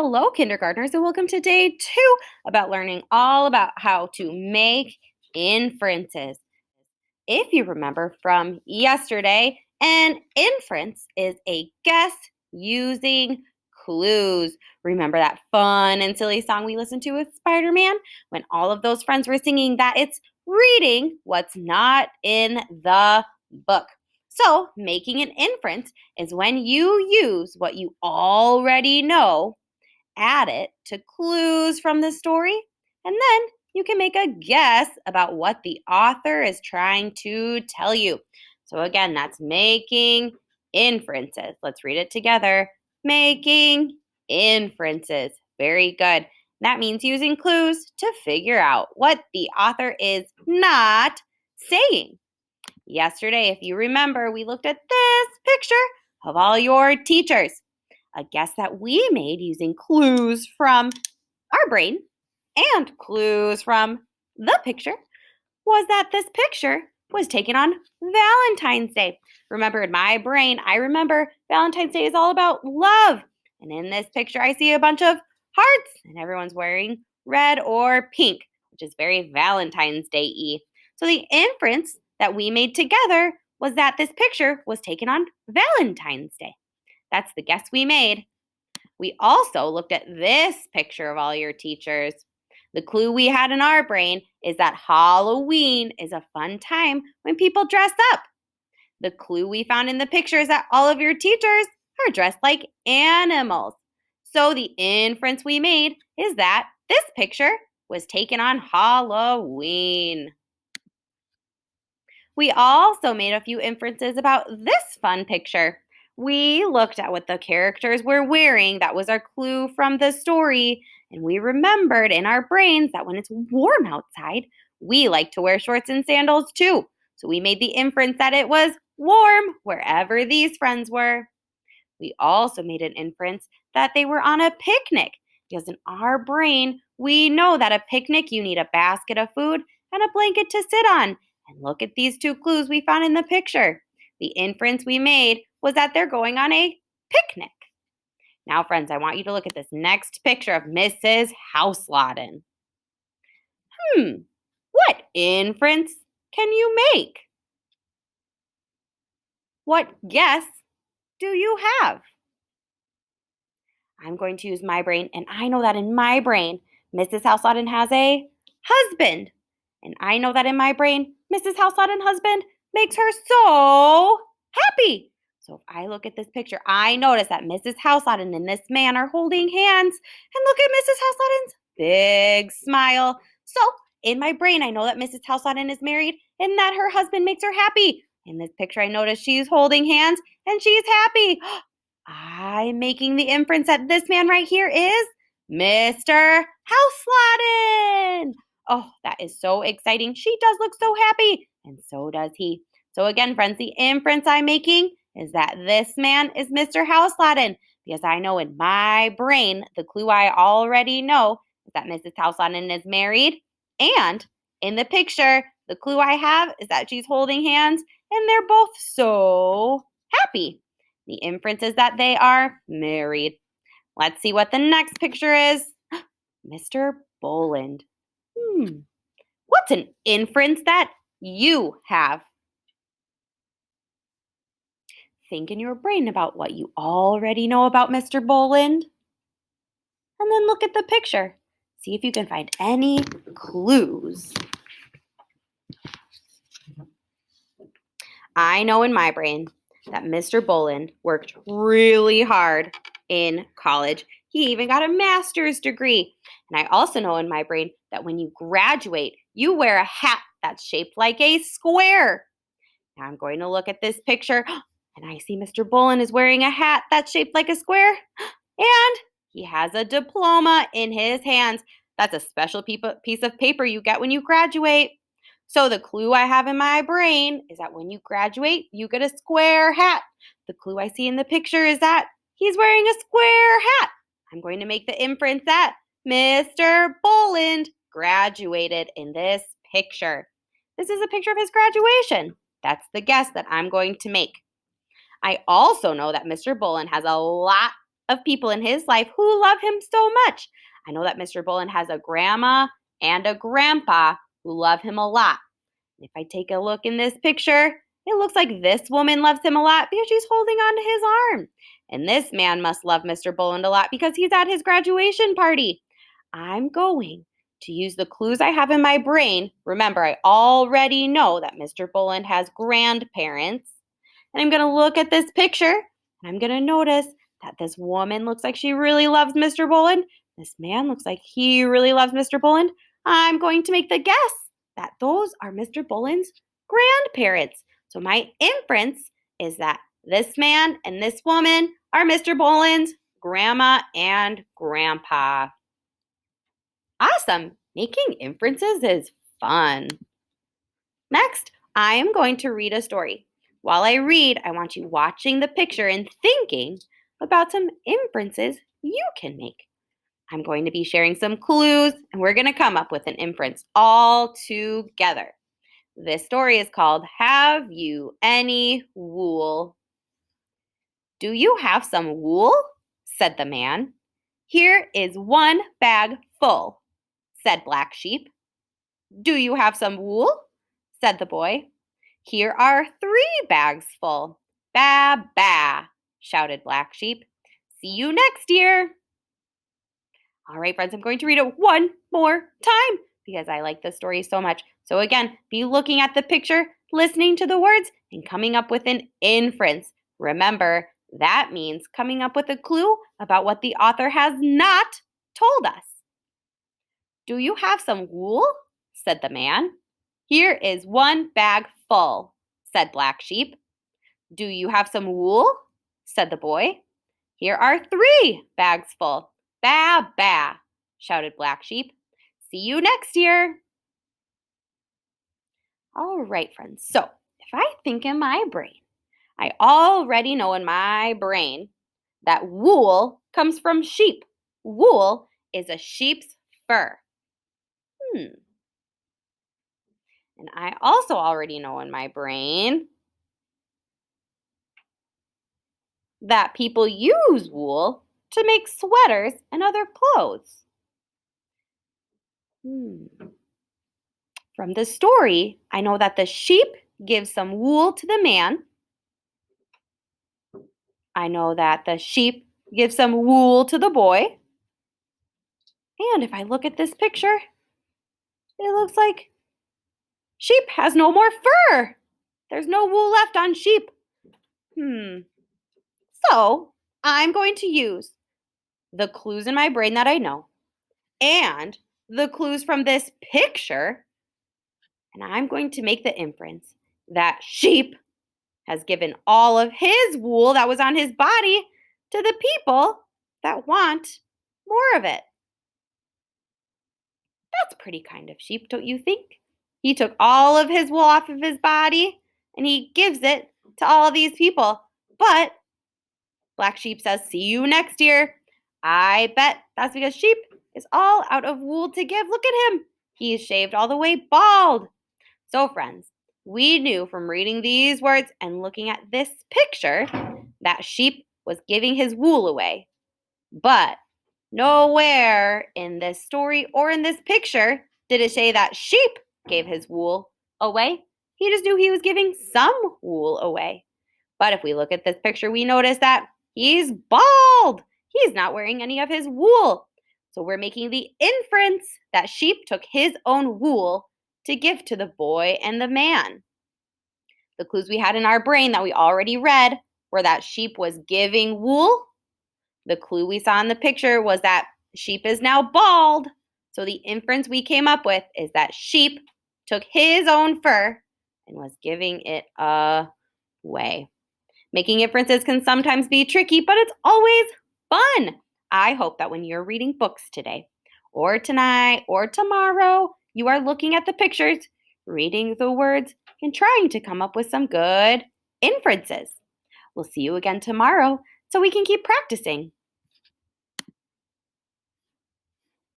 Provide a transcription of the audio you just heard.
Hello, kindergartners, and welcome to day 2 about learning all about how to make inferences. If you remember from yesterday, an inference is a guess using clues. Remember that fun and silly song we listened to with Spider Man when all of those friends were singing that it's reading what's not in the book. So, making an inference is when you use what you already know, add it to clues from the story, and then you can make a guess about what the author is trying to tell you. So, again, that's making inferences. Let's read it together. Making inferences. Very good. That means using clues to figure out what the author is not saying. Yesterday, if you remember, we looked at this picture of all your teachers. A guess that we made using clues from our brain and clues from the picture was that this picture was taken on Valentine's Day. Remember, in my brain, I remember Valentine's Day is all about love. And in this picture, I see a bunch of hearts, and everyone's wearing red or pink, which is very Valentine's Day y. So the inference that we made together was that this picture was taken on Valentine's Day. That's the guess we made. We also looked at this picture of all your teachers. The clue we had in our brain is that Halloween is a fun time when people dress up. The clue we found in the picture is that all of your teachers are dressed like animals. So the inference we made is that this picture was taken on Halloween. We also made a few inferences about this fun picture. We looked at what the characters were wearing. That was our clue from the story. And we remembered in our brains that when it's warm outside, we like to wear shorts and sandals too. So we made the inference that it was warm wherever these friends were. We also made an inference that they were on a picnic because in our brain, we know that a picnic, you need a basket of food and a blanket to sit on. And look at these two clues we found in the picture. The inference we made was that they're going on a picnic. Now, friends, I want you to look at this next picture of Mrs. Houselawton. What inference can you make? What guess do you have? I'm going to use my brain, and I know that in my brain, Mrs. Houselawton has a husband. And I know that in my brain, Mrs. Houselawton's husband makes her so happy. So if I look at this picture, I notice that Mrs. Houselawton and this man are holding hands. And look at Mrs. Houselawton's big smile. So in my brain, I know that Mrs. Houselawton is married and that her husband makes her happy. In this picture, I notice she's holding hands and she's happy. I'm making the inference that this man right here is Mr. Houselawton. Oh, that is so exciting. She does look so happy, and so does he. So again, friends, the inference I'm making is that this man is Mr. Houselawton because I know in my brain, the clue I already know is that Mrs. Houselawton is married. And in the picture, the clue I have is that she's holding hands and they're both so happy. The inference is that they are married. Let's see what the next picture is. Mr. Boland. What's an inference that you have? Think in your brain about what you already know about Mr. Boland. And then look at the picture. See if you can find any clues. I know in my brain that Mr. Boland worked really hard in college. He even got a master's degree. And I also know in my brain that when you graduate, you wear a hat that's shaped like a square. Now I'm going to look at this picture, and I see Mr. Boland is wearing a hat that's shaped like a square, and he has a diploma in his hands. That's a special piece of paper you get when you graduate. So the clue I have in my brain is that when you graduate, you get a square hat. The clue I see in the picture is that he's wearing a square hat. I'm going to make the inference that Mr. Boland graduated in this picture. This is a picture of his graduation. That's the guess that I'm going to make. I also know that Mr. Boland has a lot of people in his life who love him so much. I know that Mr. Bullen has a grandma and a grandpa who love him a lot. If I take a look in this picture, it looks like this woman loves him a lot because she's holding on to his arm. And this man must love Mr. Bullen a lot because he's at his graduation party. I'm going to use the clues I have in my brain. Remember, I already know that Mr. Bullen has grandparents. And I'm going to look at this picture and I'm going to notice that this woman looks like she really loves Mr. Bullen. This man looks like he really loves Mr. Bullen. I'm going to make the guess that those are Mr. Bullen's grandparents. So my inference is that this man and this woman are Mr. Bullen's grandma and grandpa. Awesome! Making inferences is fun. Next, I am going to read a story. While I read, I want you watching the picture and thinking about some inferences you can make. I'm going to be sharing some clues, and we're going to come up with an inference all together. This story is called Have You Any Wool? Do you have some wool? Said the man. Here is one bag full, said Black Sheep. Do you have some wool? Said the boy. Here are 3 bags full. Ba, ba, shouted Black Sheep. See you next year. All right, friends, I'm going to read it one more time because I like this story so much. So again, be looking at the picture, listening to the words, and coming up with an inference. Remember, that means coming up with a clue about what the author has not told us. Do you have some wool? Said the man. Here is one bag full, said Black Sheep. Do you have some wool? Said the boy. Here are 3 bags full. Ba, ba, shouted Black Sheep. See you next year. All right, friends. So if I think in my brain, I already know in my brain that wool comes from sheep. Wool is a sheep's fur. And I also already know in my brain that people use wool to make sweaters and other clothes. From the story, I know that the sheep gives some wool to the man. I know that the sheep gives some wool to the boy. And if I look at this picture, it looks like sheep has no more fur. There's no wool left on sheep. So I'm going to use the clues in my brain that I know and the clues from this picture, and I'm going to make the inference that sheep has given all of his wool that was on his body to the people that want more of it. That's pretty kind of sheep, don't you think? He took all of his wool off of his body and he gives it to all of these people. But Black Sheep says, see you next year. I bet that's because sheep is all out of wool to give. Look at him. He's shaved all the way bald. So, friends, we knew from reading these words and looking at this picture that sheep was giving his wool away. But nowhere in this story or in this picture did it say that sheep gave his wool away. He just knew he was giving some wool away. But if we look at this picture, we notice that he's bald. He's not wearing any of his wool. So we're making the inference that sheep took his own wool to give to the boy and the man. The clues we had in our brain that we already read were that sheep was giving wool. The clue we saw in the picture was that sheep is now bald. So the inference we came up with is that sheep took his own fur and was giving it away. Making inferences can sometimes be tricky, but it's always fun. I hope that when you're reading books today, or tonight, or tomorrow, you are looking at the pictures, reading the words, and trying to come up with some good inferences. We'll see you again tomorrow so we can keep practicing.